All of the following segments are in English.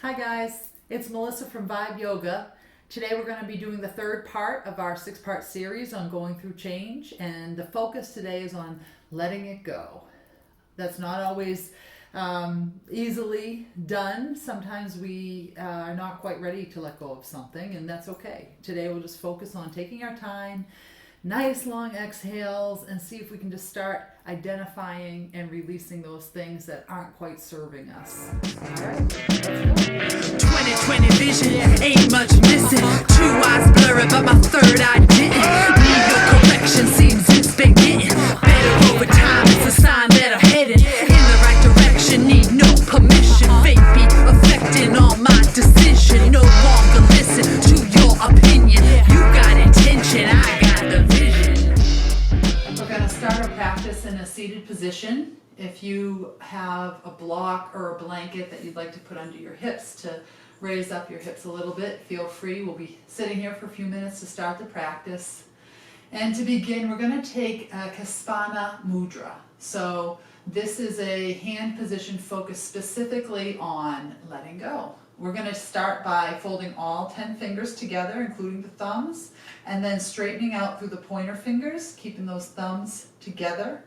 Hi guys, it's Melissa from Vibe Yoga. Today we're going to be doing the third part of our 6-part series on going through change, and the focus today is on letting it go. That's not always easily done. Sometimes we are not quite ready to let go of something, and that's okay. Today we'll just focus on taking our time, nice long exhales, and see if we can just start identifying and releasing those things that aren't quite serving us. All right, let's go. 2020 vision, ain't much missing. 2 eyes blurry, but my third eye didn't. Need no correction, seems it's been getting better over time. It's a sign that I'm headed in the right direction. Need no permission. Fate be affecting all my decision. No longer listen to your opinion. You got intention, I got the vision. We're going to start our practice in a seated position. If you have a block or a blanket that you'd like to put under your hips to raise up your hips a little bit, feel free. We'll be sitting here for a few minutes to start the practice. And to begin, we're going to take a Kaspana Mudra. So this is a hand position focused specifically on letting go. We're going to start by folding all 10 fingers together, including the thumbs, and then straightening out through the pointer fingers, keeping those thumbs together.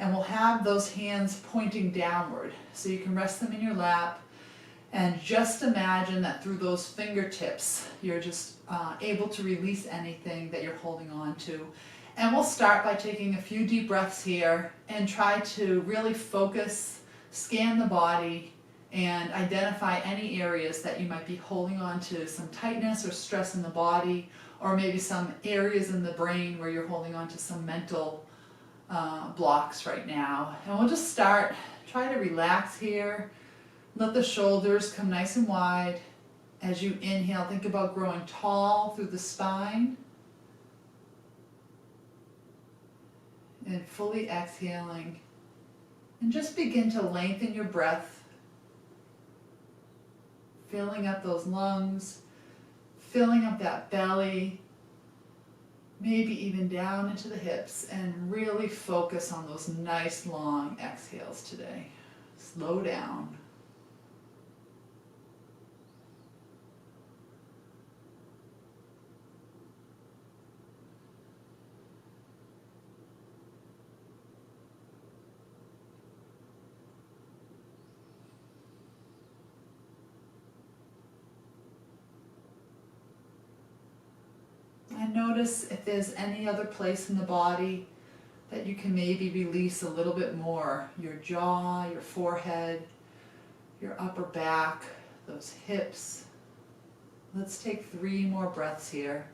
And we'll have those hands pointing downward. So you can rest them in your lap and just imagine that through those fingertips, you're just able to release anything that you're holding on to. And we'll start by taking a few deep breaths here and try to really focus, scan the body, and identify any areas that you might be holding on to some tightness or stress in the body, or maybe some areas in the brain where you're holding on to some mental blocks right now. And we'll just start, try to relax here. Let the shoulders come nice and wide. As you inhale, think about growing tall through the spine. And fully exhaling. And just begin to lengthen your breath. Filling up those lungs. Filling up that belly. Maybe even down into the hips, and really focus on those nice long exhales today. Slow down. And notice if there's any other place in the body that you can maybe release a little bit more. Your jaw, your forehead, your upper back, those hips. Let's take 3 more breaths here.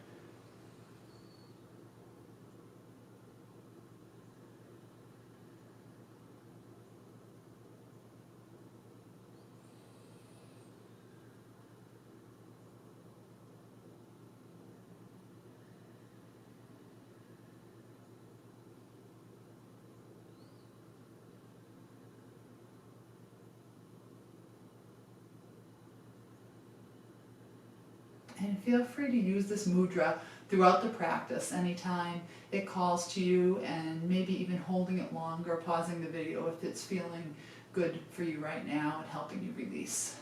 And feel free to use this mudra throughout the practice anytime it calls to you, and maybe even holding it longer, pausing the video if it's feeling good for you right now and helping you release.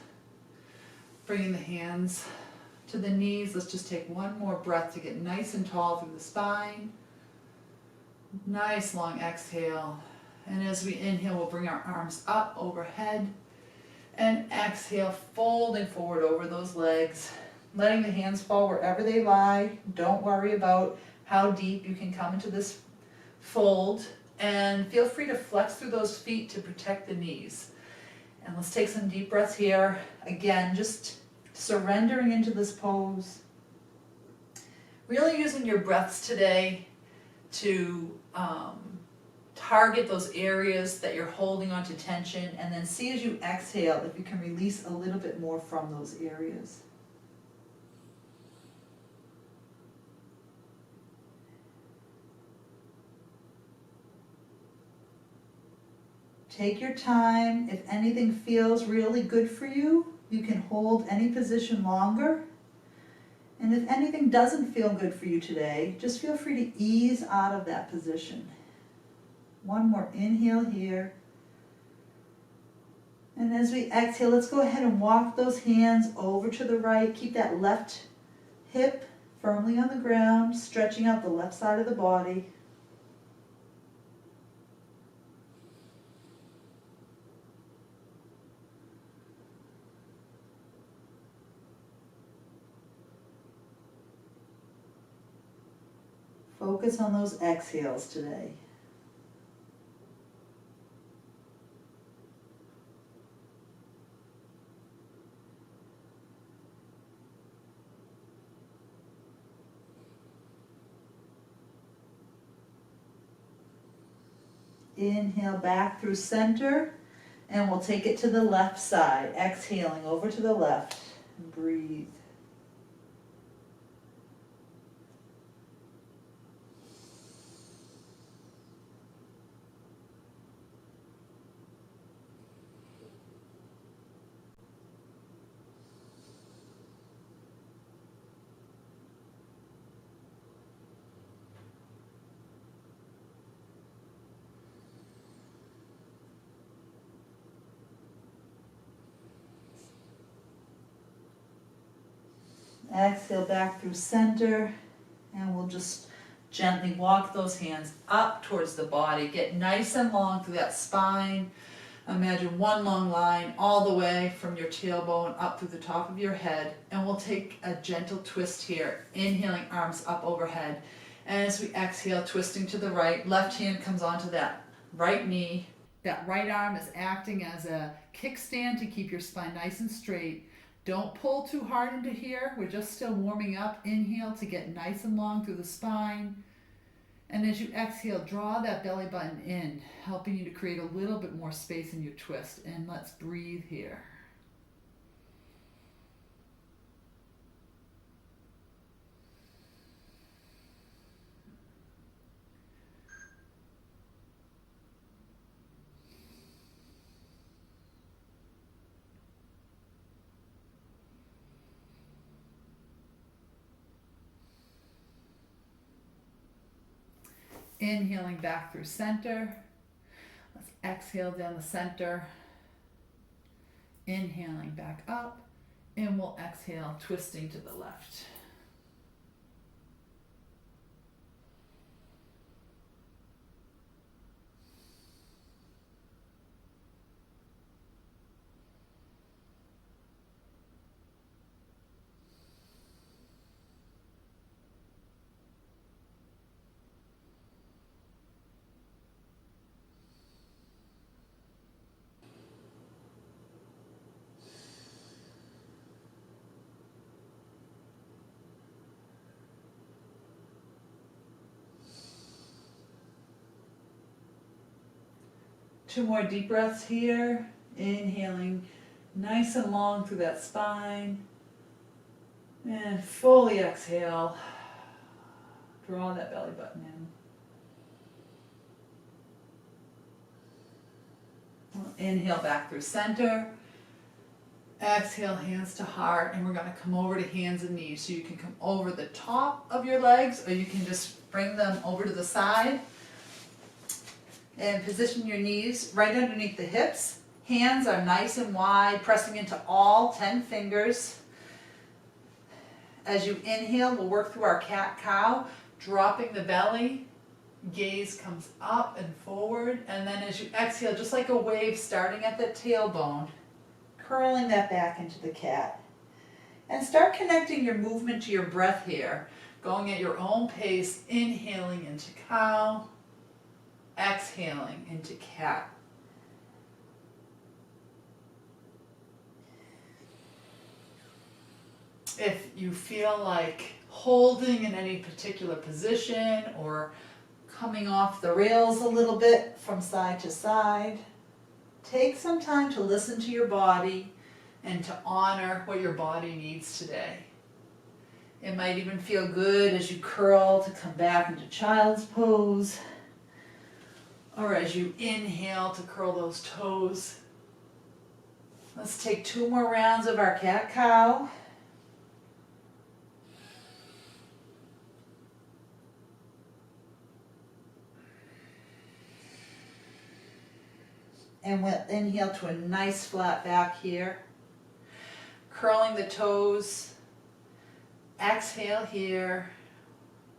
Bringing the hands to the knees. Let's just take one more breath to get nice and tall through the spine. Nice long exhale. And as we inhale, we'll bring our arms up overhead. And exhale, folding forward over those legs. Letting the hands fall wherever they lie. Don't worry about how deep you can come into this fold. And feel free to flex through those feet to protect the knees. And let's take some deep breaths here. Again, just surrendering into this pose. Really using your breaths today to target those areas that you're holding on to tension. And then see as you exhale if you can release a little bit more from those areas. Take your time. If anything feels really good for you, you can hold any position longer. And if anything doesn't feel good for you today, just feel free to ease out of that position. One more inhale here. And as we exhale, let's go ahead and walk those hands over to the right. Keep that left hip firmly on the ground, stretching out the left side of the body. Focus on those exhales today. Inhale back through center, and we'll take it to the left side. Exhaling over to the left. Breathe. Exhale back through center, and we'll just gently walk those hands up towards the body. Get nice and long through that spine. Imagine one long line all the way from your tailbone up through the top of your head, and we'll take a gentle twist here. Inhaling, arms up overhead. And as we exhale, twisting to the right, left hand comes onto that right knee. That right arm is acting as a kickstand to keep your spine nice and straight. Don't pull too hard into here. We're just still warming up. Inhale to get nice and long through the spine. And as you exhale, draw that belly button in, helping you to create a little bit more space in your twist. And let's breathe here. Inhaling back through center. Let's exhale down the center. Inhaling back up. And we'll exhale, twisting to the left. Two more deep breaths here. Inhaling nice and long through that spine. And fully exhale. Draw that belly button in. Inhale back through center. Exhale, hands to heart, and we're going to come over to hands and knees. So you can come over the top of your legs, or you can just bring them over to the side. And position your knees right underneath the hips. Hands are nice and wide, pressing into all 10 fingers. As you inhale, we'll work through our cat-cow, dropping the belly. Gaze comes up and forward. And then as you exhale, just like a wave starting at the tailbone, curling that back into the cat. And start connecting your movement to your breath here. Going at your own pace, inhaling into cow, exhaling into cat. If you feel like holding in any particular position or coming off the rails a little bit from side to side, take some time to listen to your body and to honor what your body needs today. It might even feel good as you curl to come back into child's pose, or as you inhale to curl those toes. Let's take 2 more rounds of our cat-cow. And we'll inhale to a nice flat back here. Curling the toes. Exhale here.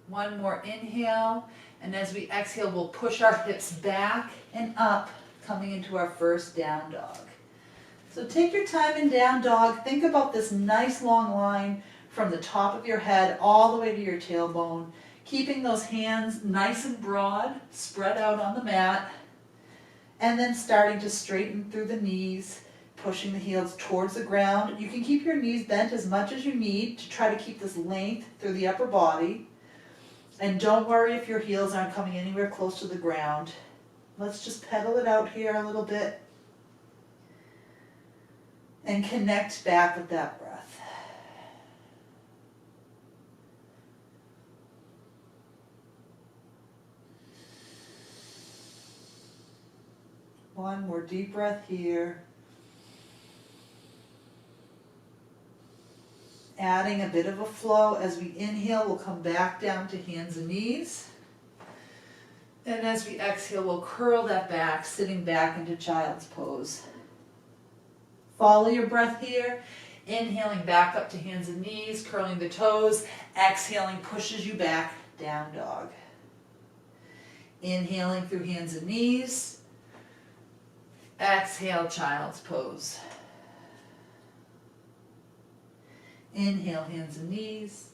One more inhale. And as we exhale, we'll push our hips back and up, coming into our first down dog. So take your time in down dog. Think about this nice long line from the top of your head all the way to your tailbone. Keeping those hands nice and broad, spread out on the mat. And then starting to straighten through the knees, pushing the heels towards the ground. You can keep your knees bent as much as you need to try to keep this length through the upper body. And don't worry if your heels aren't coming anywhere close to the ground. Let's just pedal it out here a little bit. And connect back with that breath. One more deep breath here. Adding a bit of a flow. As we inhale, we'll come back down to hands and knees. And as we exhale, we'll curl that back, sitting back into child's pose. Follow your breath here. Inhaling back up to hands and knees, curling the toes. Exhaling pushes you back, down dog. Inhaling through hands and knees. Exhale, child's pose. Inhale, hands and knees.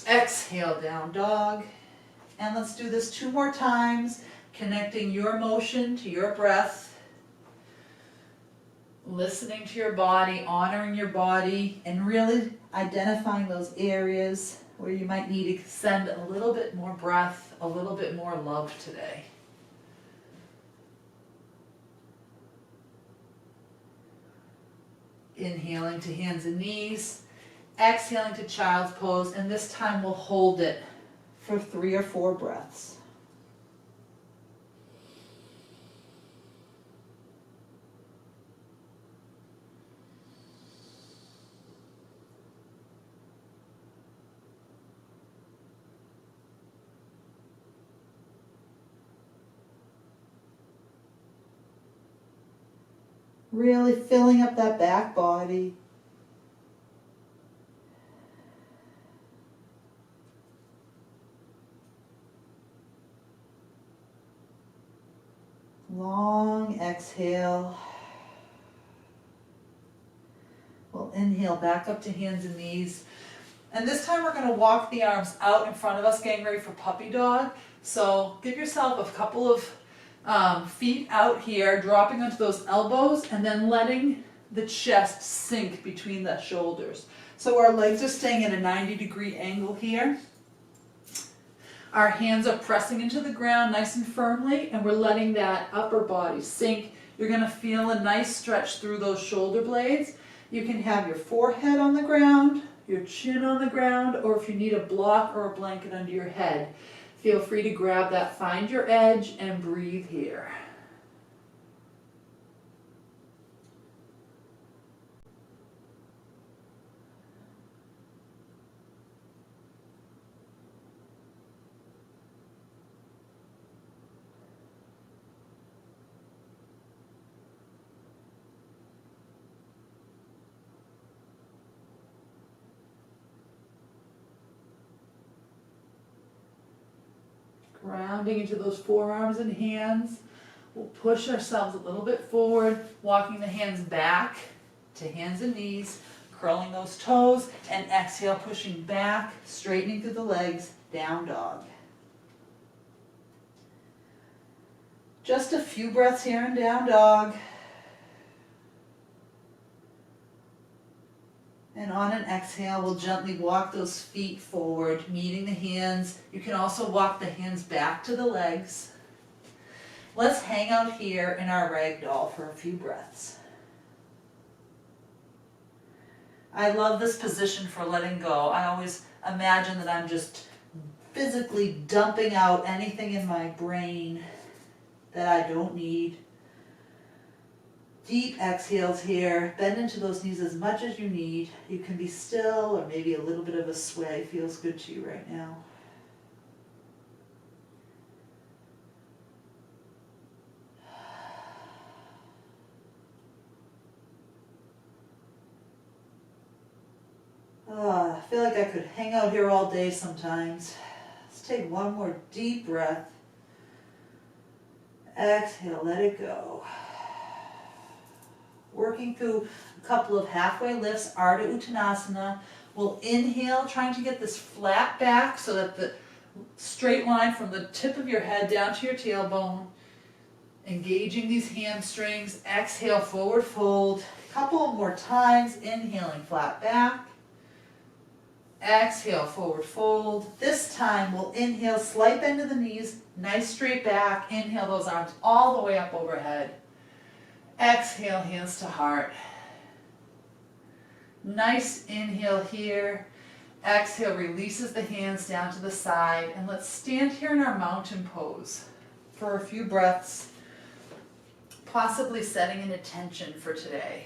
Exhale, down dog. And let's do this 2 more times, connecting your motion to your breath. Listening to your body, honoring your body, and really identifying those areas where you might need to send a little bit more breath, a little bit more love today. Inhaling to hands and knees, exhaling to child's pose, and this time we'll hold it for 3 or 4 breaths. Really filling up that back body. Long exhale. We'll inhale back up to hands and knees. And this time we're going to walk the arms out in front of us, getting ready for puppy dog. So give yourself a couple of feet out here, dropping onto those elbows, and then letting the chest sink between the shoulders. So our legs are staying at a 90-degree angle here. Our hands are pressing into the ground nice and firmly, and we're letting that upper body sink. You're going to feel a nice stretch through those shoulder blades. You can have your forehead on the ground, your chin on the ground, or if you need a block or a blanket under your head, feel free to grab that, find your edge, and breathe here. Grounding into those forearms and hands. We'll push ourselves a little bit forward, walking the hands back to hands and knees, curling those toes, and exhale, pushing back, straightening through the legs, down dog. Just a few breaths here in down dog. And on an exhale, we'll gently walk those feet forward, meeting the hands. You can also walk the hands back to the legs. Let's hang out here in our ragdoll for a few breaths. I love this position for letting go. I always imagine that I'm just physically dumping out anything in my brain that I don't need. Deep exhales here. Bend into those knees as much as you need. You can be still, or maybe a little bit of a sway feels good to you right now. I feel like I could hang out here all day sometimes. Let's take one more deep breath. Exhale, let it go. Working through a couple of halfway lifts, Ardha Uttanasana. We'll inhale, trying to get this flat back so that the straight line from the tip of your head down to your tailbone. Engaging these hamstrings. Exhale, forward fold. Couple more times, inhaling flat back. Exhale, forward fold. This time we'll inhale, slight bend of the knees, nice straight back. Inhale those arms all the way up overhead. Exhale, hands to heart. Nice inhale here. Exhale, releases the hands down to the side. And let's stand here in our mountain pose for a few breaths, possibly setting an intention for today.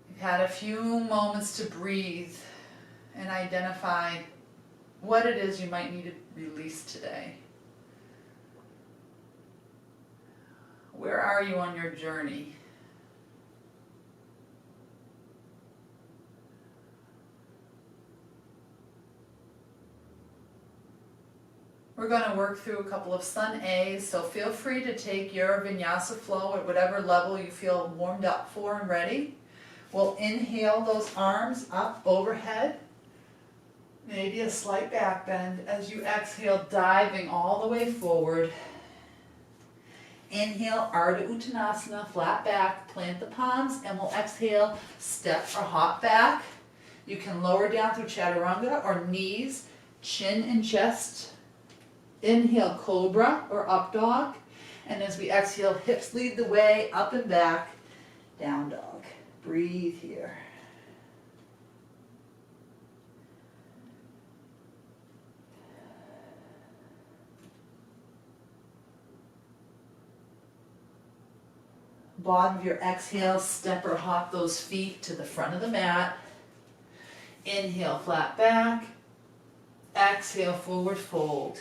You've had a few moments to breathe and identify what it is you might need to release today. Where are you on your journey? We're going to work through a couple of sun A's, so feel free to take your Vinyasa flow at whatever level you feel warmed up for and ready. We'll inhale those arms up overhead, maybe a slight back bend as you exhale, diving all the way forward. Inhale, Ardha Uttanasana, flat back, plant the palms, and we'll exhale, step or hop back. You can lower down through Chaturanga or knees, chin and chest. Inhale, cobra or up dog. And as we exhale, hips lead the way, up and back, down dog. Breathe here. Bottom of your exhale, step or hop those feet to the front of the mat. Inhale, flat back. Exhale, forward fold.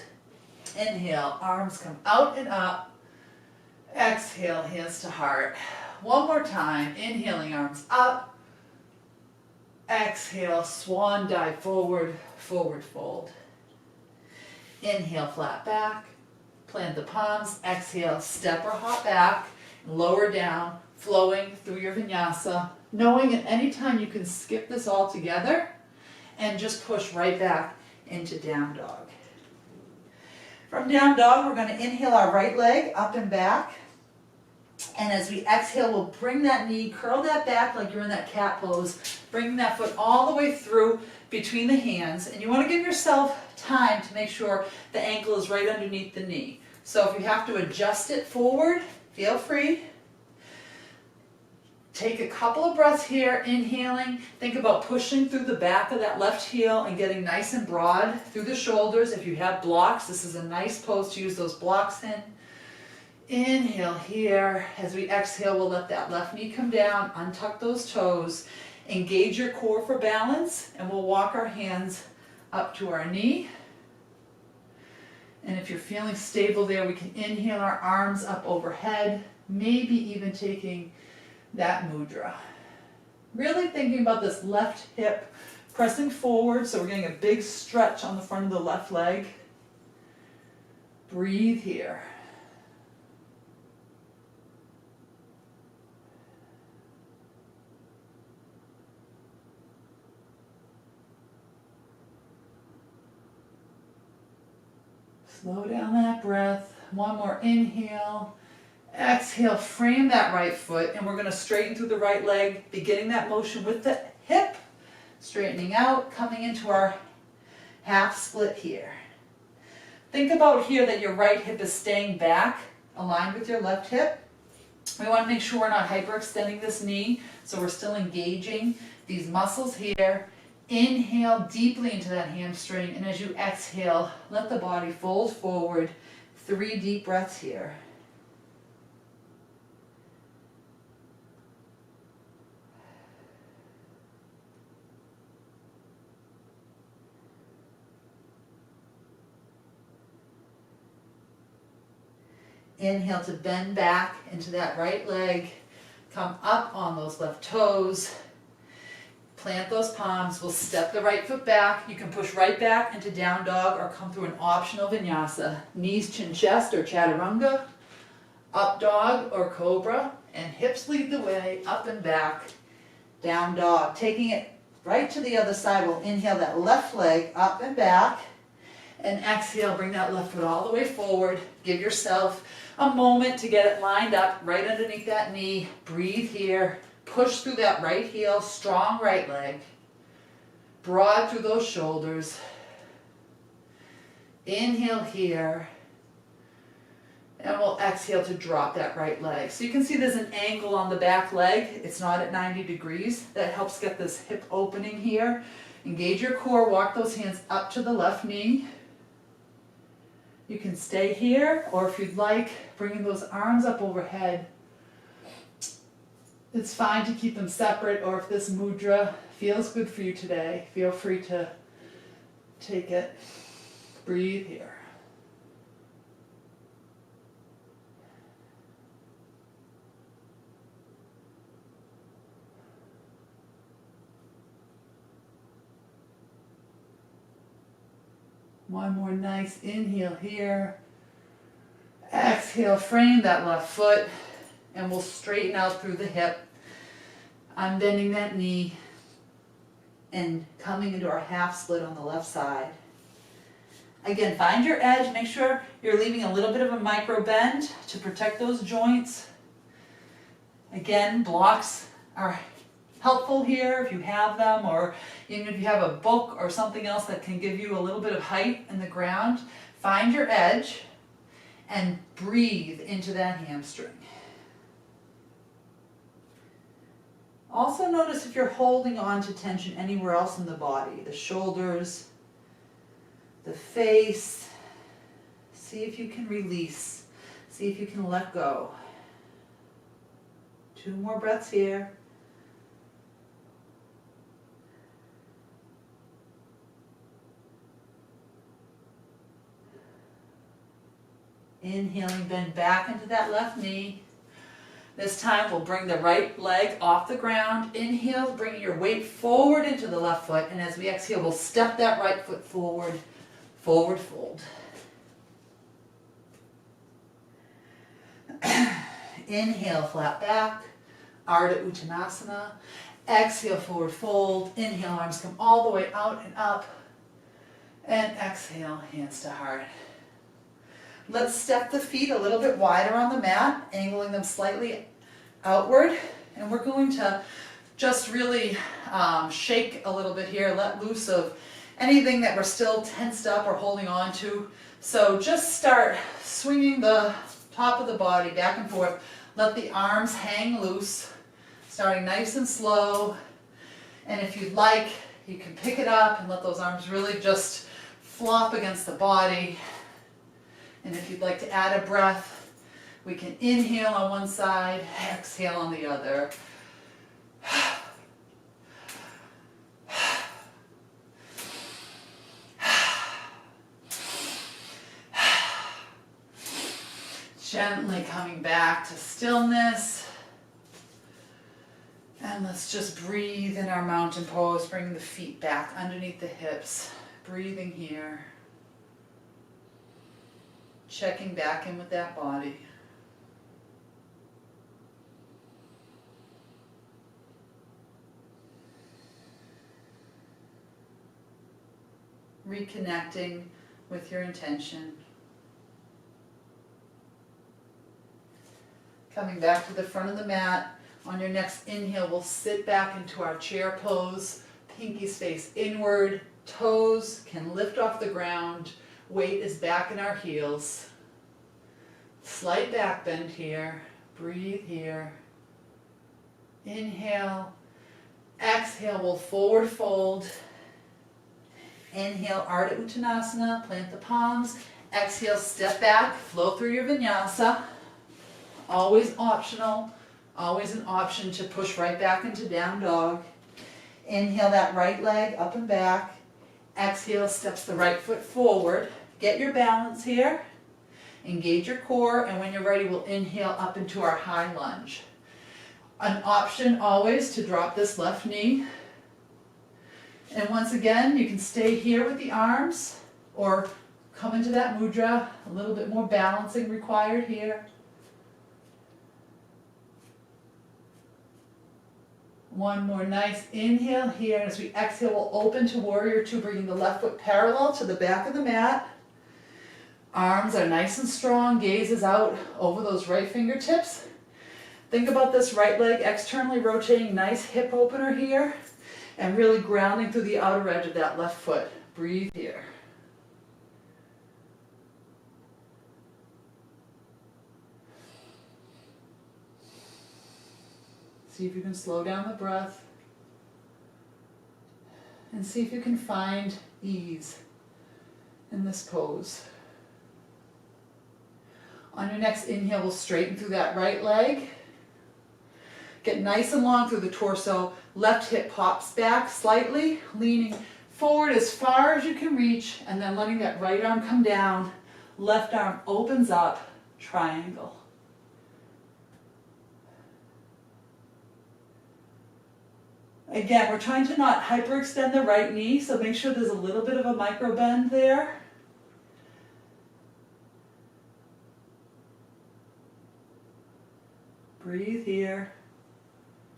Inhale, arms come out and up. Exhale, hands to heart. One more time, inhaling, arms up. Exhale, swan dive forward, forward fold. Inhale, flat back. Plant the palms. Exhale, step or hop back. Lower down, flowing through your vinyasa, knowing at any time you can skip this all together and just push right back into down dog. From down dog, we're going to inhale our right leg up and back. And as we exhale, we'll bring that knee, curl that back like you're in that cat pose, bring that foot all the way through between the hands. And you want to give yourself time to make sure the ankle is right underneath the knee. So if you have to adjust it forward, feel free. Take a couple of breaths here, inhaling. Think about pushing through the back of that left heel and getting nice and broad through the shoulders. If you have blocks, this is a nice pose to use those blocks in. Inhale here. As we exhale, we'll let that left knee come down, untuck those toes, engage your core for balance, and we'll walk our hands up to our knee. And if you're feeling stable there, we can inhale our arms up overhead, maybe even taking that mudra. Really thinking about this left hip pressing forward, so we're getting a big stretch on the front of the left leg. Breathe here. Slow down that breath. One more inhale. Exhale, frame that right foot, and we're going to straighten through the right leg, beginning that motion with the hip, straightening out, coming into our half split here. Think about here that your right hip is staying back, aligned with your left hip. We want to make sure we're not hyperextending this knee, so we're still engaging these muscles here. Inhale deeply into that hamstring, and as you exhale, let the body fold forward. 3 deep breaths here. Inhale to bend back into that right leg. Come up on those left toes. Plant those palms. We'll step the right foot back. You can push right back into down dog or come through an optional vinyasa. Knees, chin, chest or chaturanga. Up dog or cobra. And hips lead the way, up and back. Down dog. Taking it right to the other side. We'll inhale that left leg up and back. And exhale, bring that left foot all the way forward. Give yourself a moment to get it lined up right underneath that knee. Breathe here. Push through that right heel, strong right leg. Broad through those shoulders. Inhale here. And we'll exhale to drop that right leg. So you can see there's an angle on the back leg. It's not at 90 degrees. That helps get this hip opening here. Engage your core. Walk those hands up to the left knee. You can stay here, or if you'd like, bringing those arms up overhead. It's fine to keep them separate, or if this mudra feels good for you today, feel free to take it. Breathe here. One more nice inhale here. Exhale, frame that left foot, and we'll straighten out through the hip. I'm bending that knee and coming into our half split on the left side. Again, find your edge. Make sure you're leaving a little bit of a micro bend to protect those joints. Again, blocks are helpful here if you have them, or even if you have a book or something else that can give you a little bit of height in the ground. Find your edge and breathe into that hamstring. Also notice if you're holding on to tension anywhere else in the body, the shoulders, the face. See if you can release. See if you can let go. 2 more breaths here. Inhaling, bend back into that left knee. This time we'll bring the right leg off the ground. Inhale, bring your weight forward into the left foot. And as we exhale, we'll step that right foot forward, forward fold. Inhale, flat back, Ardha Uttanasana. Exhale, forward fold. Inhale, arms come all the way out and up. And exhale, hands to heart. Let's step the feet a little bit wider on the mat, angling them slightly outward. And we're going to just really shake a little bit here, let loose of anything that we're still tensed up or holding on to. So just start swinging the top of the body back and forth. Let the arms hang loose, starting nice and slow. And if you'd like, you can pick it up and let those arms really just flop against the body. And if you'd like to add a breath, we can inhale on one side, exhale on the other. Gently coming back to stillness. And let's just breathe in our mountain pose, bring the feet back underneath the hips. Breathing here. Checking back in with that body. Reconnecting with your intention. Coming back to the front of the mat. On your next inhale, we'll sit back into our chair pose. Pinkies face inward. Toes can lift off the ground. Weight is back in our heels. Slight back bend here. Breathe here. Inhale. Exhale, we'll forward fold. Inhale, Ardha Uttanasana, plant the palms. Exhale, step back, flow through your vinyasa. Always optional, always an option to push right back into down dog. Inhale that right leg up and back. Exhale, steps the right foot forward. Get your balance here. Engage your core, and when you're ready, we'll inhale up into our high lunge. An option always to drop this left knee And once again, you can stay here with the arms or come into that mudra, a little bit more balancing required here. One more nice inhale here. As we exhale, we'll open to warrior two, bringing the left foot parallel to the back of the mat. Arms are nice and strong, gaze is out over those right fingertips. Think about this right leg externally rotating, nice hip opener here, and really grounding through the outer edge of that left foot. Breathe here. See if you can slow down the breath and see if you can find ease in this pose. On your next inhale, we'll straighten through that right leg. Get nice and long through the torso. Left hip pops back slightly, leaning forward as far as you can reach, and then letting that right arm come down. Left arm opens up, triangle. Again, we're trying to not hyperextend the right knee, so make sure there's a little bit of a micro bend there. Breathe here.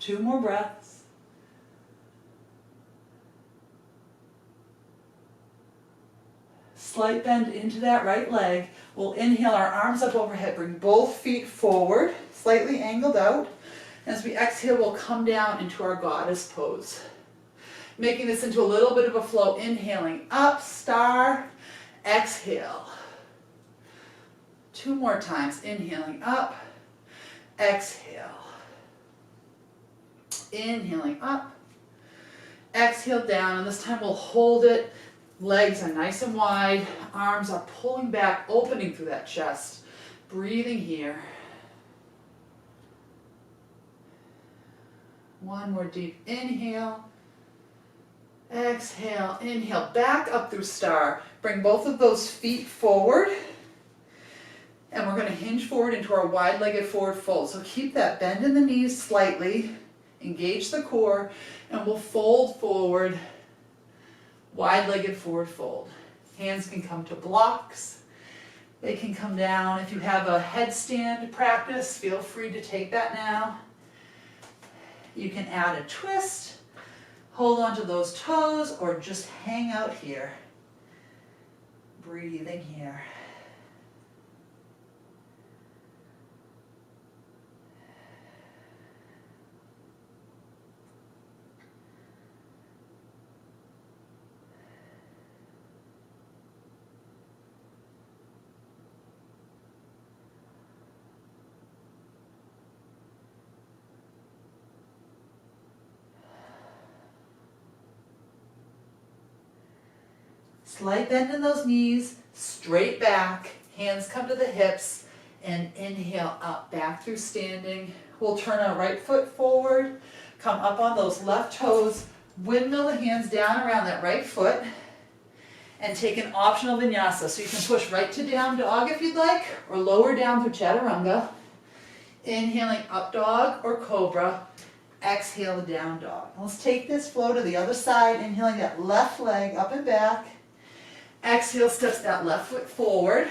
2 more breaths. Slight bend into that right leg. We'll inhale our arms up overhead. Bring both feet forward, slightly angled out. As we exhale, we'll come down into our goddess pose. Making this into a little bit of a flow. Inhaling up, star, exhale. 2 more times. Inhaling up, exhale. Inhaling up, exhale down, and this time we'll hold it. Legs are nice and wide, arms are pulling back, opening through that chest. Breathing here. 1 more deep inhale. Exhale, inhale, back up through star. Bring both of those feet forward. And we're going to hinge forward into our wide-legged forward fold. So keep that bend in the knees slightly. Engage the core. And we'll fold forward. Wide-legged forward fold. Hands can come to blocks. They can come down. If you have a headstand practice, feel free to take that now. You can add a twist. Hold on to those toes or just hang out here. Breathing here. Slight bend in those knees, straight back, hands come to the hips, and inhale up, back through standing. We'll turn our right foot forward, come up on those left toes, windmill the hands down around that right foot, and take an optional vinyasa. So you can push right to down dog if you'd like, or lower down through chaturanga. Inhaling up dog or cobra, exhale the down dog. Let's take this flow to the other side, inhaling that left leg up and back. Exhale, steps that left foot forward.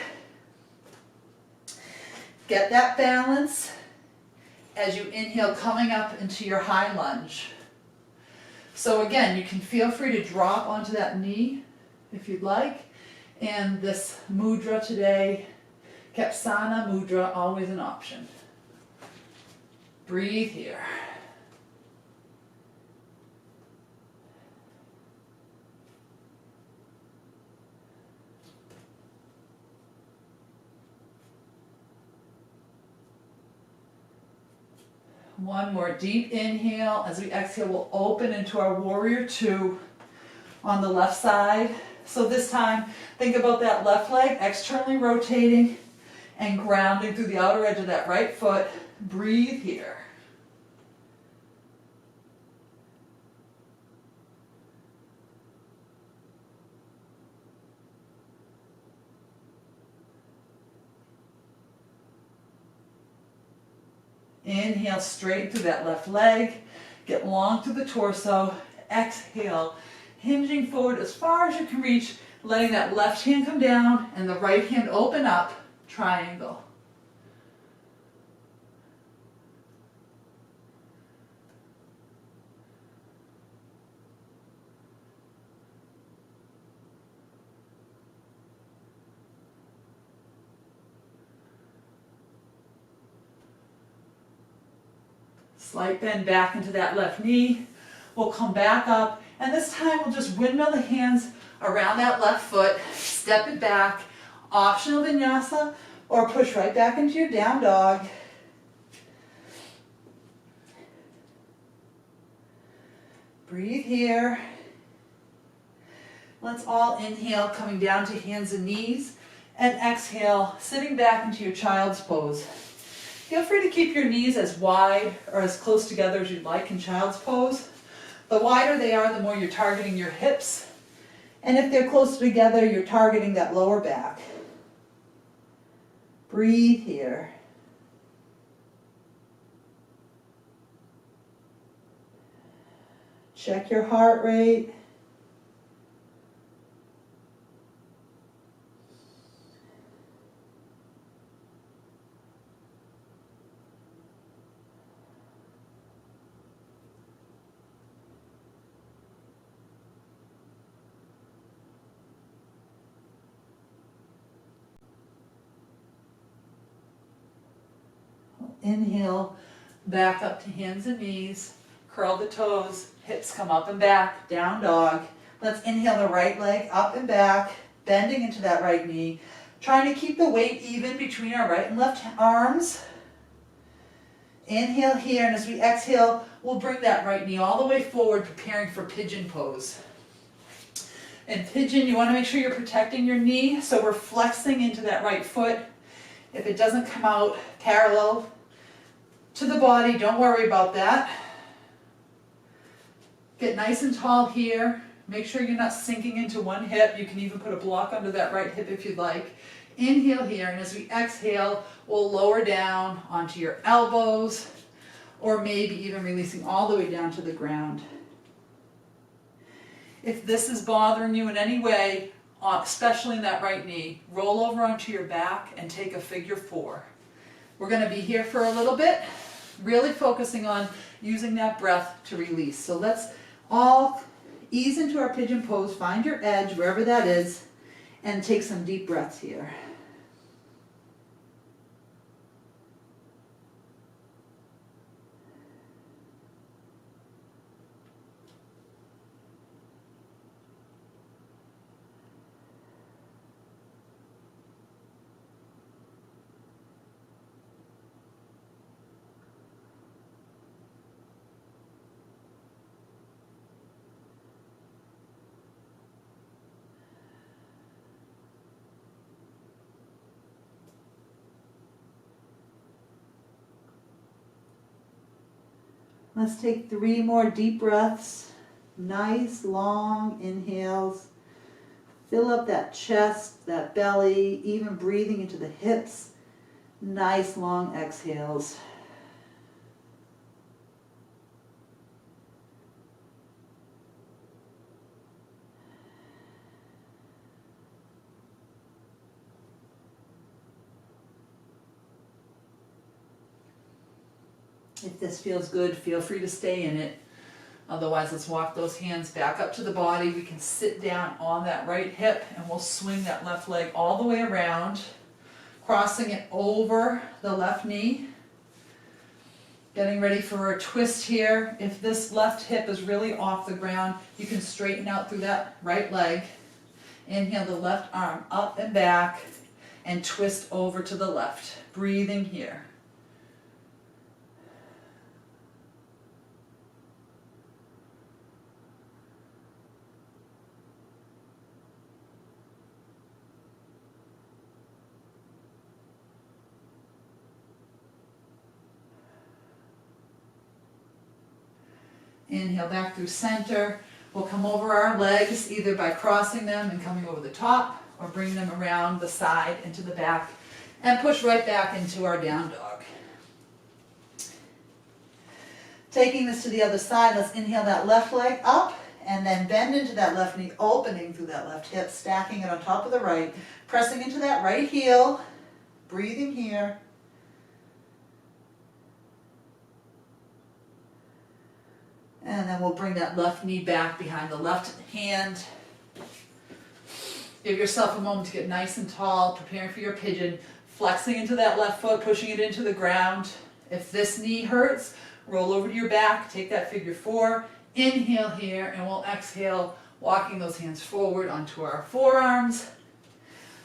Get that balance as you inhale, coming up into your high lunge. So again, you can feel free to drop onto that knee if you'd like. And this mudra today, Kapsana mudra, always an option. Breathe here. One more deep inhale. As we exhale, we'll open into our warrior two on the left side. So this time, think about that left leg externally rotating and grounding through the outer edge of that right foot. Breathe here. Inhale, straight through that left leg. Get long through the torso. Exhale, hinging forward as far as you can reach, letting that left hand come down and the right hand open up, triangle. Slight bend back into that left knee. We'll come back up, and this time we'll just windmill the hands around that left foot, step it back, optional vinyasa, or push right back into your down dog. Breathe here. Let's all inhale, coming down to hands and knees, and exhale, sitting back into your child's pose. Feel free to keep your knees as wide or as close together as you'd like in child's pose. The wider they are, the more you're targeting your hips. And if they're closer together, you're targeting that lower back. Breathe here. Check your heart rate. Inhale, back up to hands and knees, curl the toes, hips come up and back, down dog. Let's inhale the right leg up and back, bending into that right knee, trying to keep the weight even between our right and left arms. Inhale here, and as we exhale, we'll bring that right knee all the way forward, preparing for pigeon pose. In pigeon, you want to make sure you're protecting your knee, so we're flexing into that right foot. If it doesn't come out parallel to the body, don't worry about that. Get nice and tall here. Make sure you're not sinking into one hip. You can even put a block under that right hip if you'd like. Inhale here, and as we exhale, we'll lower down onto your elbows, or maybe even releasing all the way down to the ground. If this is bothering you in any way, especially in that right knee, roll over onto your back and take a figure 4. We're going to be here for a little bit, really focusing on using that breath to release. So let's all ease into our pigeon pose, find your edge, wherever that is, and take some deep breaths here. Let's take 3 more deep breaths. Nice long inhales. Fill up that chest, that belly, even breathing into the hips. Nice long exhales. If this feels good, feel free to stay in it. Otherwise, let's walk those hands back up to the body. We can sit down on that right hip, and we'll swing that left leg all the way around, crossing it over the left knee. Getting ready for a twist here. If this left hip is really off the ground, you can straighten out through that right leg. Inhale the left arm up and back, and twist over to the left. Breathing here. Inhale back through center. We'll come over our legs either by crossing them and coming over the top, or bring them around the side into the back and push right back into our down dog. Taking this to the other side, let's inhale that left leg up and then bend into that left knee, opening through that left hip, stacking it on top of the right, pressing into that right heel, breathing here. And then we'll bring that left knee back behind the left hand. Give yourself a moment to get nice and tall, preparing for your pigeon, flexing into that left foot, pushing it into the ground. If this knee hurts, roll over to your back, take that figure four, inhale here, and we'll exhale, walking those hands forward onto our forearms,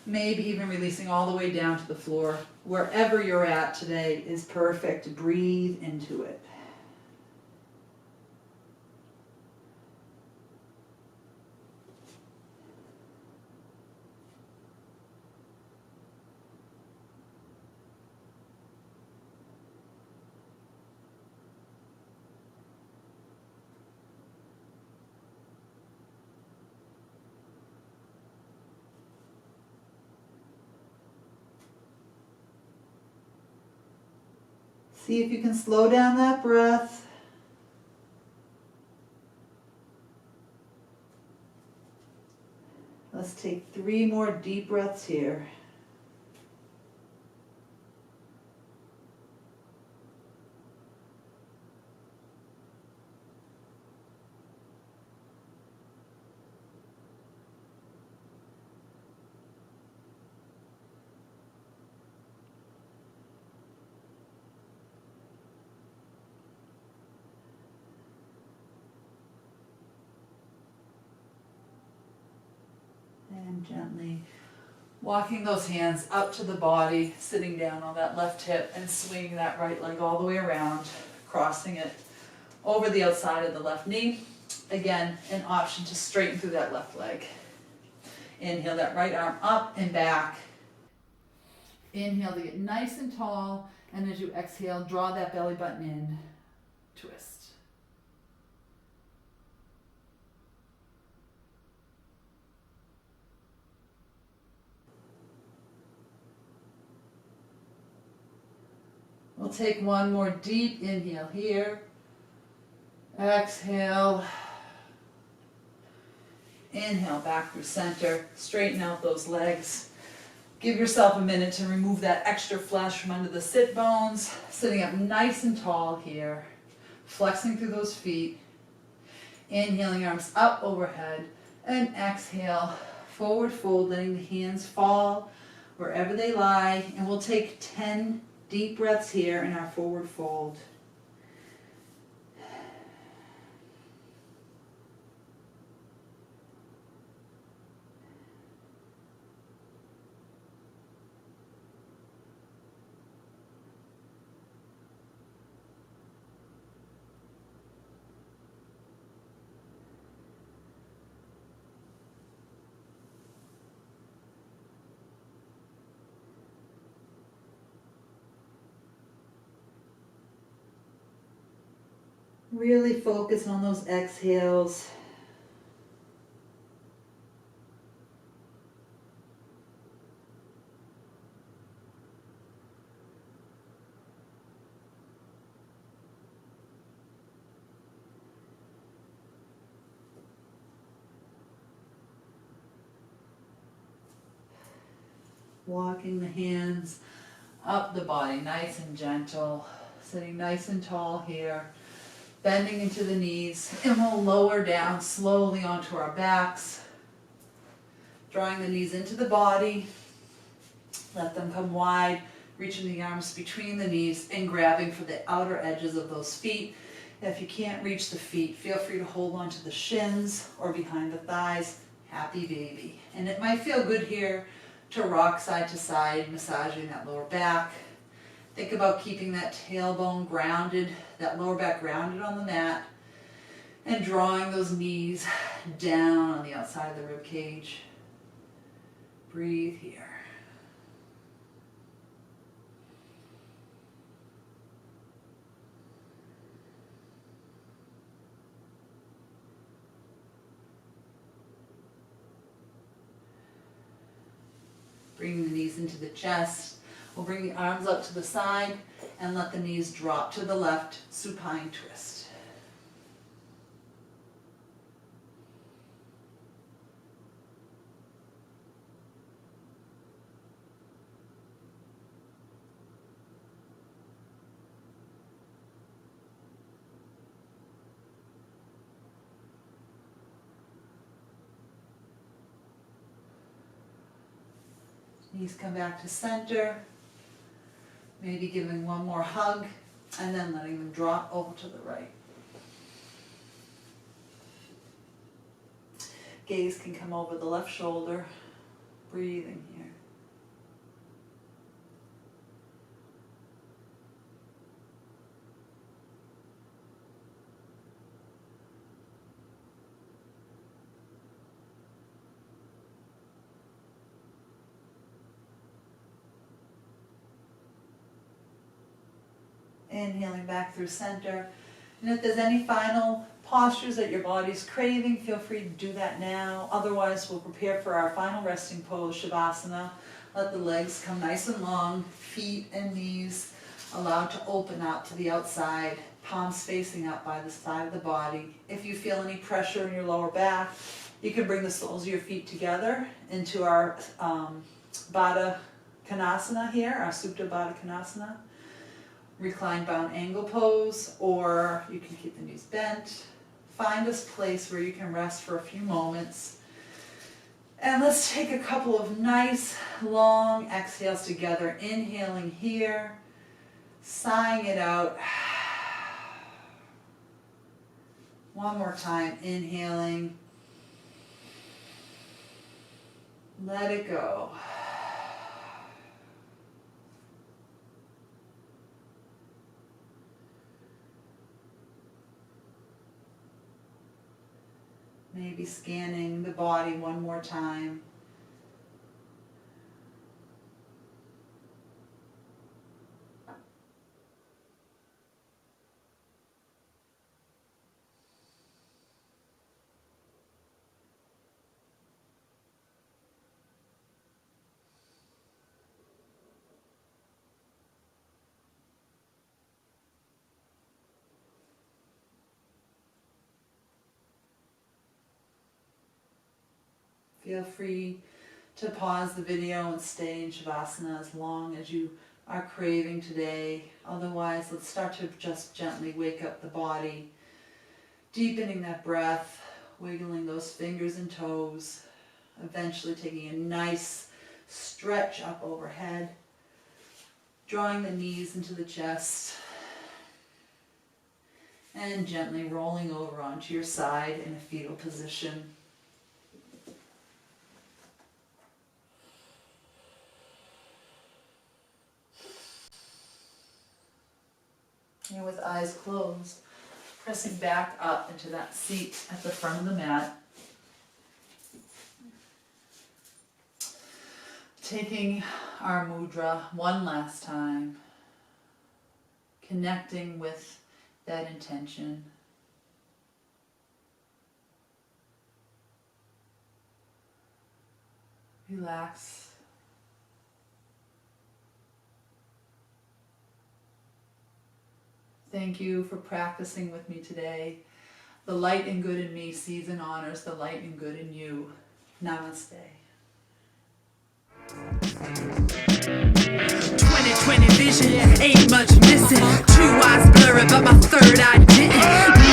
maybe even releasing all the way down to the floor. Wherever you're at today is perfect. Breathe into it. See if you can slow down that breath. Let's take 3 more deep breaths here. And gently walking those hands up to the body, sitting down on that left hip and swinging that right leg all the way around, crossing it over the outside of the left knee. Again, an option to straighten through that left leg. Inhale that right arm up and back. Inhale to get nice and tall, and as you exhale, draw that belly button in, twist. We'll take one more deep inhale here. Exhale. Inhale back through center. Straighten out those legs. Give yourself a minute to remove that extra flesh from under the sit bones. Sitting up nice and tall here. Flexing through those feet. Inhaling, arms up overhead. And exhale, forward fold, letting the hands fall wherever they lie. And we'll take 10 deep breaths here in our forward fold. Really focus on those exhales. Walking the hands up the body, nice and gentle. Sitting nice and tall here. Bending into the knees, and we'll lower down slowly onto our backs. Drawing the knees into the body. Let them come wide, reaching the arms between the knees and grabbing for the outer edges of those feet. If you can't reach the feet, feel free to hold on to the shins or behind the thighs. Happy baby. And it might feel good here to rock side to side, massaging that lower back. Think about keeping that tailbone grounded, that lower back grounded on the mat, and drawing those knees down on the outside of the rib cage. Breathe here. Bring the knees into the chest. We'll bring the arms up to the side and let the knees drop to the left, supine twist. Knees come back to center. Maybe giving one more hug and then letting them drop over to the right. Gaze can come over the left shoulder. Breathing here. Inhaling back through center. And if there's any final postures that your body's craving, feel free to do that now. Otherwise, we'll prepare for our final resting pose, Shavasana. Let the legs come nice and long, feet and knees allowed to open up to the outside, palms facing up by the side of the body. If you feel any pressure in your lower back, you can bring the soles of your feet together into our Baddha Konasana here, our Supta Baddha Konasana. Reclined bound angle pose, or you can keep the knees bent. Find this place where you can rest for a few moments. And let's take a couple of nice long exhales together. Inhaling here, sighing it out. One more time, inhaling. Let it go. Maybe scanning the body one more time. Feel free to pause the video and stay in Shavasana as long as you are craving today. Otherwise, let's start to just gently wake up the body, deepening that breath, wiggling those fingers and toes, eventually taking a nice stretch up overhead, drawing the knees into the chest, and gently rolling over onto your side in a fetal position. And with eyes closed, pressing back up into that seat at the front of the mat. Taking our mudra one last time, connecting with that intention. Relax. Thank you for practicing with me today. The light and good in me sees and honors the light and good in you. Namaste. 20/20 vision, ain't much missing. Two eyes blurry, but my third eye didn't.